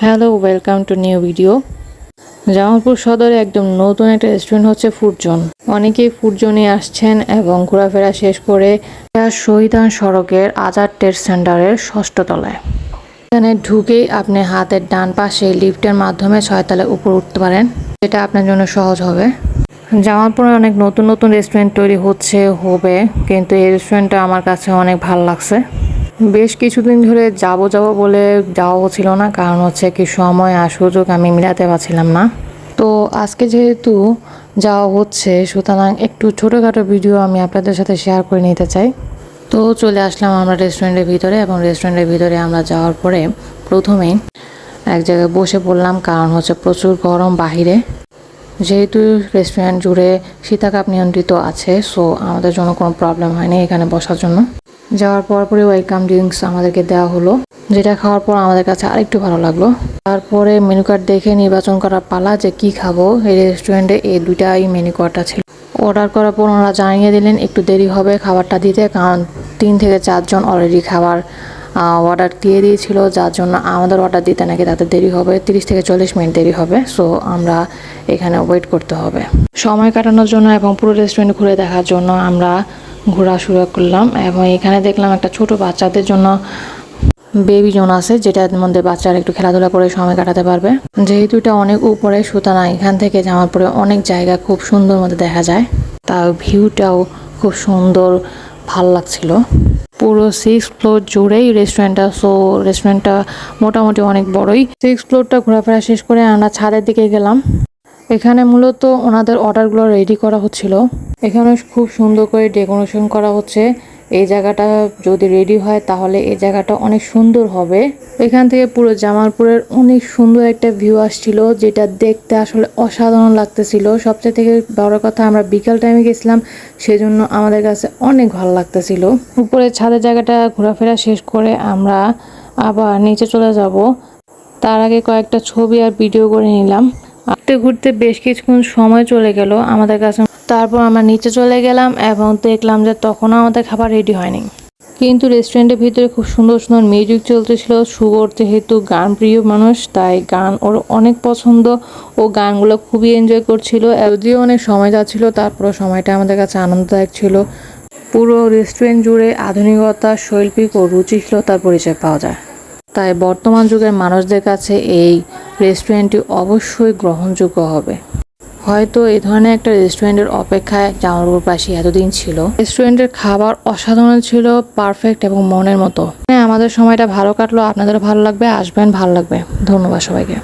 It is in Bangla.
Hello, welcome to new video. Jamalpur সদরে একদম নতুন একটা রেস্টুরেন্ট হচ্ছে ফুড জোন। অনেকেই ফুড জোনে আসছেন এবং ঘোরাফেরা শেষ করে শহীদান সড়কের আজাদ ট্রেড সেন্টারের 6ষ্ঠ তলায়। এখানে ঢুকেই আপনি হাতের ডান পাশে লিফটের মাধ্যমে 6 তলায় উপর উঠতে পারেন, যেটা আপনার জন্য সহজ হবে। জামালপুরে অনেক নতুন নতুন রেস্টুরেন্ট তৈরি হবে, কিন্তু এই রেস্টুরেন্টটা আমার কাছে অনেক ভালো লাগছে। বেশ কিছুদিন ধরে যাব বলে যাওয়া হচ্ছিল না, কারণ হচ্ছে কি সময় আর সুযোগ আমি মিলাতে পারছিলাম না। তো আজকে যেহেতু যাওয়া হচ্ছে, সুতরাং একটু ছোটোখাটো ভিডিও আমি আপনাদের সাথে শেয়ার করে নিতে চাই। তো চলে আসলাম আমরা রেস্টুরেন্টের ভিতরে, এবং রেস্টুরেন্টের ভিতরে আমরা যাওয়ার পরে প্রথমেই এক জায়গায় বসে পড়লাম, কারণ হচ্ছে প্রচুর গরম বাহিরে। যেহেতু রেস্টুরেন্ট জুড়ে শীতাতাপ নিয়ন্ত্রিত আছে, সো আমাদের জন্য কোনো প্রবলেম হয়নি এখানে বসার জন্য। যাওয়ার পরে ওয়েলকাম ড্রিঙ্কস আমাদেরকে দেওয়া হলো, যেটা খাওয়ার পর আমাদের কাছে আরেকটু ভালো লাগলো। তারপরে মেনু কার্ড দেখে নির্বাচন করার পালা যে কি খাবো। এই রেস্টুরেন্টে এই দুইটাই মেনু কার্ডটা ছিল। অর্ডার করার পর ওনারা জানিয়ে দিলেন একটু দেরি হবে খাবারটা দিতে, কারণ 3 থেকে 4 জন অলরেডি খাবার অর্ডার দিয়ে দিয়েছিল, যার জন্য আমাদের অর্ডার দিতে নাকি তাদের দেরি হবে, 30 থেকে 40 মিনিট দেরি হবে। সো আমরা এখানে ওয়েট করতে হবে। সময় কাটানোর জন্য এবং পুরো রেস্টুরেন্ট ঘুরে দেখার জন্য আমরা ঘোরা শুরু করলাম, এবং এখানে দেখলাম একটা ছোট বাচ্চাদের জন্য বেবি জোন আছে, যেটার মধ্যে বাচ্চারা একটু খেলাধুলা করে সময় কাটাতে পারবে। যেহেতু এটা অনেক উপরে, সুতরাং এখান থেকে জামালপুরে অনেক জায়গা খুব সুন্দর মধ্যে দেখা যায়। তাও ভিউটাও খুব সুন্দর, ভাল লাগছিল। পুরো 6 ফ্লোর জুড়েই রেস্টুরেন্টটা, সো রেস্টুরেন্টটা মোটামুটি অনেক বড়ই। 6 ফ্লোরটা ঘোরাফেরা শেষ করে আমরা ছাদের দিকে গেলাম। এখানে মূলত ওনাদের অর্ডারগুলো রেডি করা হচ্ছিল। এখানে খুব সুন্দর করে ডেকোরেশন করা হচ্ছে। এই জায়গাটা যদি রেডি হয় তাহলে এই জায়গাটা অনেক সুন্দর হবে। এখান থেকে পুরো জামালপুরের অনেক সুন্দর একটা ভিউ আসছিল, যেটা দেখতে আসলে অসাধারণ লাগতেছিল। সবচেয়ে থেকে বড় কথা, আমরা বিকাল টাইমে গেছিলাম, সেজন্য আমাদের কাছে অনেক ভালো লাগতেছিল। উপরে ছাদের জায়গাটা ঘোরাফেরা শেষ করে আমরা আবার নিচে চলে যাব। তার আগে কয়েকটা ছবি আর ভিডিও করে নিলাম। ঘুরতে ঘুরতে বেশ কিছুক্ষণ সময় চলে গেল আমাদের কাছে। তারপর আমরা নিচে চলে গেলাম এবং দেখলাম যে তখনও আমাদের খাবার রেডি হয়নি, কিন্তু রেস্টুরেন্টের ভিতরে খুব সুন্দর সুন্দর মিউজিক চলতেছিল। সুগর যেহেতু গান প্রিয় মানুষ, তাই গান ওর অনেক পছন্দ, ও গানগুলো খুবই এনজয় করছিল। যদিও অনেক সময় যাচ্ছিল, তারপর সময়টা আমাদের কাছে আনন্দদায়ক ছিল। পুরো রেস্টুরেন্ট জুড়ে আধুনিকতা, শৈল্পিক ও রুচিশীলতার পরিচয় পাওয়া যায়। তাই বর্তমান যুগের মানুষদের কাছে এই রেস্টুরেন্টটি অবশ্যই গ্রহণযোগ্য হবে। হয়তো এই ধরনের একটা রেস্টুরেন্টের অপেক্ষায় জামালপুরবাসী এতদিন ছিল। রেস্টুরেন্টের খাবার অসাধারণ ছিল, পারফেক্ট এবং মনের মতো। আমাদের সময়টা ভালো কাটলো, আপনাদেরও ভালো লাগবে। আসবেন, ভালো লাগবে। ধন্যবাদ সবাইকে।